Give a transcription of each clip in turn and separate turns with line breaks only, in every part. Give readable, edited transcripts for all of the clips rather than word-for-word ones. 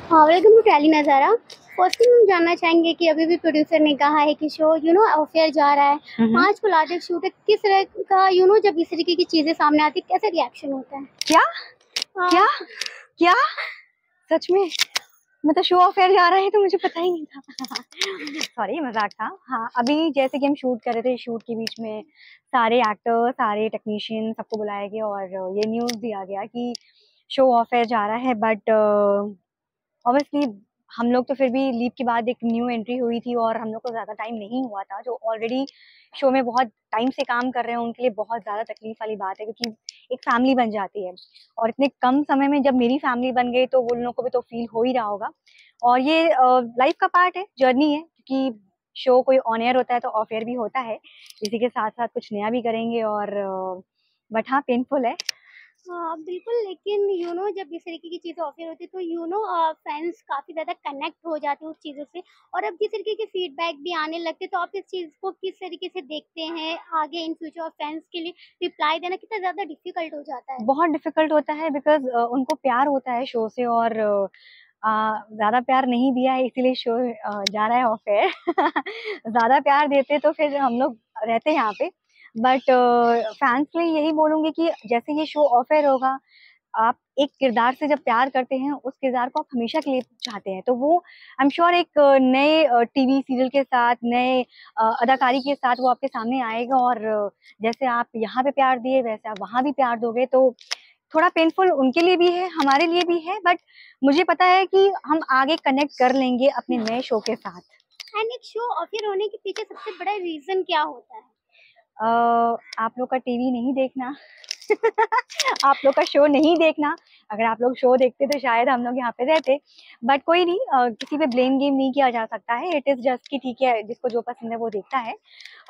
हाँ, welcome to tele नज़ारा। First thing हम जानना चाहेंगे कि अभी भी प्रोड्यूसर ने कहा है कि शो अफेयर जा रहा है।
हम्म।
5 कोलैबोरेटिव शूट है। किस तरह का जब इस तरीके की चीज़ें सामने आती है कैसा रिएक्शन होता है?
क्या
हाँ,
क्या क्या सच में? मतलब शो अफेयर जा रहा है तो मुझे पता ही नहीं था। सॉरी, मजाक था। हाँ, अभी जैसे कि हम शूट कर रहे थे, शूट के बीच में सारे एक्टर, सारे टेक्नीशियन सबको बुलाया गया और ये न्यूज दिया गया कि शो अफेयर जा रहा है। बट ऑब्वियसली हम लोग तो फिर भी लीव के बाद एक न्यू एंट्री हुई थी और हम लोग को ज़्यादा टाइम नहीं हुआ था। जो ऑलरेडी शो में बहुत टाइम से काम कर रहे हैं उनके लिए बहुत ज़्यादा तकलीफ वाली बात है, क्योंकि एक फैमिली बन जाती है और इतने कम समय में जब मेरी फैमिली बन गई तो उन लोगों को भी तो फील हो ही रहा होगा। और ये लाइफ का पार्ट है, जर्नी है, क्योंकि शो कोई ऑन एयर होता है तो ऑफ एयर भी होता है। इसी के साथ साथ कुछ नया भी करेंगे और बट हाँ, पेनफुल है।
हाँ, बिल्कुल। लेकिन जब इस तरीके की चीज़ें अफेयर होती है तो फैंस काफ़ी ज़्यादा कनेक्ट हो जाते हैं उस चीज़ों से। और अब जिस तरीके के फीडबैक भी आने लगते हैं तो आप इस चीज़ को किस तरीके से देखते हैं आगे इन फ्यूचर? और फैंस के लिए रिप्लाई देना कितना ज़्यादा डिफिकल्ट हो जाता है?
बहुत डिफिकल्ट होता है बिकॉज उनको प्यार होता है शो से और ज्यादा प्यार नहीं दिया है, इसीलिए शो जा रहा है ऑफ एयर। ज्यादा प्यार देते तो फिर हम लोग रहते यहाँ पे। बट फैंस के लिए यही बोलूंगी कि जैसे ये शो ऑफ एयर होगा, आप एक किरदार से जब प्यार करते हैं उस किरदार को आप हमेशा के लिए चाहते हैं, तो वो आई एम श्योर एक नए टीवी सीरियल के साथ, नए अदाकारी के साथ वो आपके सामने आएगा। और जैसे आप यहाँ पे प्यार दिए वैसे आप वहां भी प्यार दोगे, तो थोड़ा पेनफुल उनके लिए भी है, हमारे लिए भी है। बट मुझे पता है कि हम आगे कनेक्ट कर लेंगे अपने नए शो के साथ।
एंड एक शो अफेयर होने के पीछे सबसे बड़ा रीज़न क्या होता है?
आप लोग का टीवी नहीं देखना। आप लोग का शो नहीं देखना। अगर आप लोग शो देखते तो शायद हम लोग यहाँ पे रहते। बट कोई नहीं, किसी पे ब्लेम गेम नहीं किया जा सकता है। इट इज जस्ट कि ठीक है, जिसको जो पसंद है वो देखता है।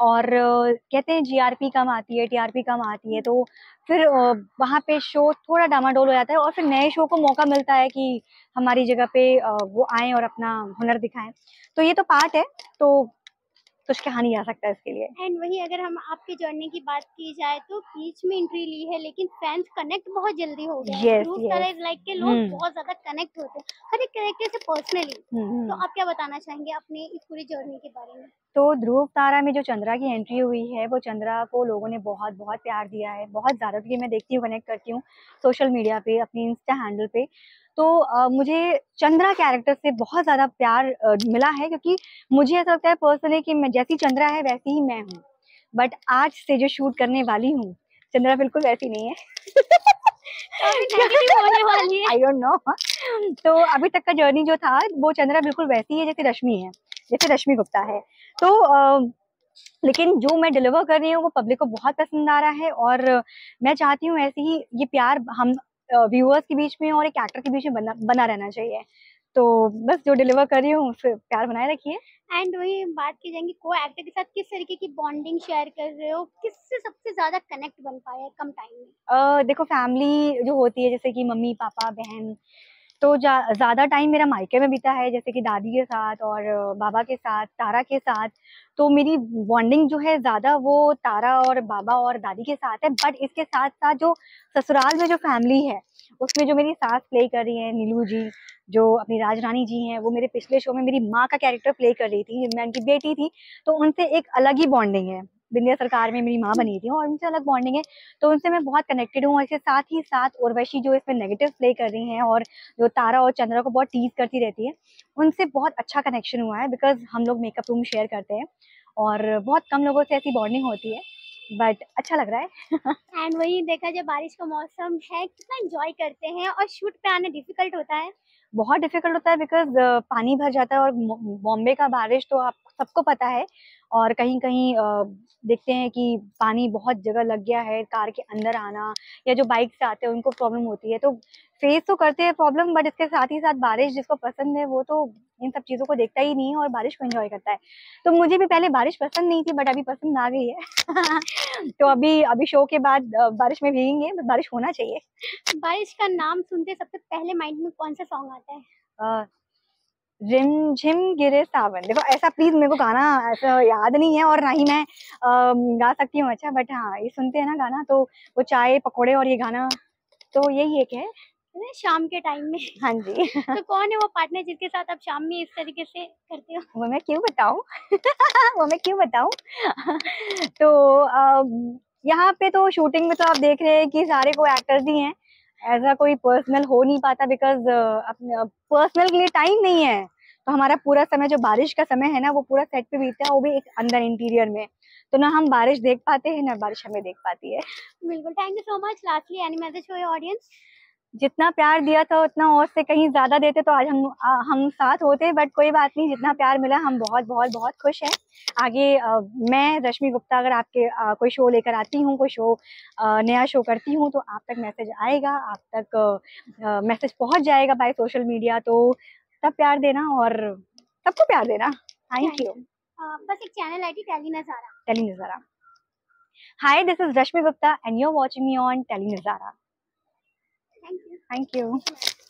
और कहते हैं जीआरपी कम आती है, टीआरपी कम आती है, तो फिर वहाँ पे शो थोड़ा डामाडोल हो जाता है और फिर नए शो को मौका मिलता है कि हमारी जगह पे वो आए और अपना हुनर दिखाएं। तो ये तो पार्ट है, तो कुछ कहा नहीं जा सकता इसके लिए।
एंड वही अगर हम आपके जर्नी की बात की जाए तो बीच में एंट्री ली है लेकिन फैंस कनेक्ट बहुत जल्दी हो गए हैं।
Yes
Dhruv Tara
yes.
Is like के लोग बहुत ज्यादा कनेक्ट होते हैं हर एक कैरेक्टर से पर्सनली। तो
हम्म।
आप क्या बताना चाहेंगे अपने इस पूरी जर्नी के बारे में?
तो ध्रुव तारा में जो चंद्रा की एंट्री हुई है, वो चंद्रा को लोगों ने बहुत बहुत प्यार दिया है, बहुत ज़्यादा, क्योंकि मैं देखती हूँ, कनेक्ट करती हूँ सोशल मीडिया पे, अपनी इंस्टा हैंडल पे। तो मुझे चंद्रा कैरेक्टर से बहुत ज़्यादा प्यार मिला है, क्योंकि मुझे ऐसा लगता है पर्सनली कि मैं जैसी चंद्रा है वैसी ही मैं हूँ। बट आज से जो शूट करने वाली हूँ, चंद्रा बिल्कुल वैसी नहीं है।
काफी नेगेटिव होने वाली है।
I don't know. तो अभी तक का जर्नी जो था, वो चंद्रा बिल्कुल वैसी है जैसे रश्मि है, जैसे रश्मि गुप्ता है। तो लेकिन जो मैं डिलीवर कर रही हूँ वो पब्लिक को बहुत पसंद आ रहा है और मैं चाहती हूँ ऐसे ही ये प्यार हम व्यूअर्स के बीच में और एक एक्टर के बीच में बना बना रहना चाहिए। तो बस जो डिलीवर कर रही हूँ फिर प्यार बनाए रखिए।
एंड वही बात की जाएंगी को एक्टर के साथ किस तरीके की बॉन्डिंग शेयर कर रहे हो, किससे सबसे ज्यादा कनेक्ट बन पाया है कम टाइम में?
देखो, फैमिली जो होती है, जैसे कि मम्मी पापा बहन, तो ज्यादा टाइम मेरा मायके में बीता है, जैसे कि दादी के साथ और बाबा के साथ, तारा के साथ। तो मेरी बॉन्डिंग जो है ज्यादा वो तारा और बाबा और दादी के साथ है। बट इसके साथ साथ जो ससुराल में जो फैमिली है, उसमें जो मेरी सास प्ले कर रही है, नीलू जी, जो अपनी राजरानी जी हैं, वो मेरे पिछले शो में मेरी माँ का कैरेक्टर प्ले कर रही थी, मैं उनकी बेटी थी। तो उनसे एक अलग ही बॉन्डिंग है। बिंदिया सरकार में मेरी माँ बनी थी और उनसे अलग बॉन्डिंग है। तो उनसे मैं बहुत कनेक्टेड हूँ। और इसके साथ ही साथ उर्वशी जो इसमें नेगेटिव प्ले कर रही हैं और जो तारा और चंद्रा को बहुत टीज करती रहती है, उनसे बहुत अच्छा कनेक्शन हुआ है, बिकॉज हम लोग मेकअप रूम शेयर करते हैं और बहुत कम लोगों से ऐसी बॉन्डिंग होती है। बट अच्छा लग रहा है।
एंड वही देखा जाए बारिश का मौसम है, कितना एंजॉय करते हैं और शूट पे आना डिफिकल्ट होता है?
बहुत डिफिकल्ट होता है, बिकॉज पानी भर जाता है और बॉम्बे का बारिश तो आप सबको पता है। और कहीं कहीं देखते हैं कि पानी बहुत जगह लग गया है, कार के अंदर आना, या जो बाइक से आते हैं उनको प्रॉब्लम होती है, तो फेस तो करते हैं प्रॉब्लम। बट इसके साथ ही साथ बारिश जिसको पसंद है वो तो इन सब चीजों को देखता ही नहीं है और बारिश को एंजॉय करता है। तो मुझे भी पहले बारिश पसंद नहीं थी, बट अभी पसंद आ गई है। तो अभी अभी शो के बाद बारिश में भीगेंगे, बट बारिश होना चाहिए।
बारिश का नाम सुनते सबसे पहले माइंड में कौन सा सॉन्ग आता है?
रिम झिम गिरे सावन। देखो, ऐसा प्लीज मेरे को गाना ऐसा याद नहीं है और ना ही मैं गा सकती हूँ अच्छा। बट हाँ, ये सुनते हैं ना गाना, तो वो चाय पकौड़े और ये गाना, तो यही एक है।
है शाम के टाइम में।
हाँ जी।
तो कौन है वो पार्टनर जिसके साथ आप शाम में इस तरीके से करते हो?
वो मैं क्यों बताऊँ? वो मैं क्यों बताऊँ? तो यहाँ पे तो शूटिंग में तो आप देख रहे हैं कि सारे को एक्टर्स ही हैं। ऐसा कोई पर्सनल हो नहीं पाता बिकॉज़ अपने पर्सनल के लिए टाइम नहीं है। तो हमारा पूरा समय जो बारिश का समय है ना, वो पूरा सेट पे बीतता है, वो भी एक अंदर इंटीरियर में। तो ना हम बारिश देख पाते हैं, ना बारिश हमें देख पाती है।
बिल्कुल, thank you so much. Lastly any message for your audience?
जितना प्यार दिया था उतना और से कहीं ज़्यादा देते तो आज हम साथ होते, बट कोई बात नहीं, जितना प्यार मिला हम बहुत खुश हैं। आगे मैं रश्मि गुप्ता अगर आपके कोई शो लेकर आती हूँ, कोई शो नया शो करती हूँ तो आप तक मैसेज आएगा, आप तक मैसेज पहुँच जाएगा बाय सोशल मीडिया, तो तब प्यार देना और सबको प्यार देना। Thank you.
बस एक चैनल आईडी टेली नज़ारा।
टेली नज़ारा। Hi, this is Rashmi Gupta and you're watching me on Tele Nazara.
Thank you.
Thank you.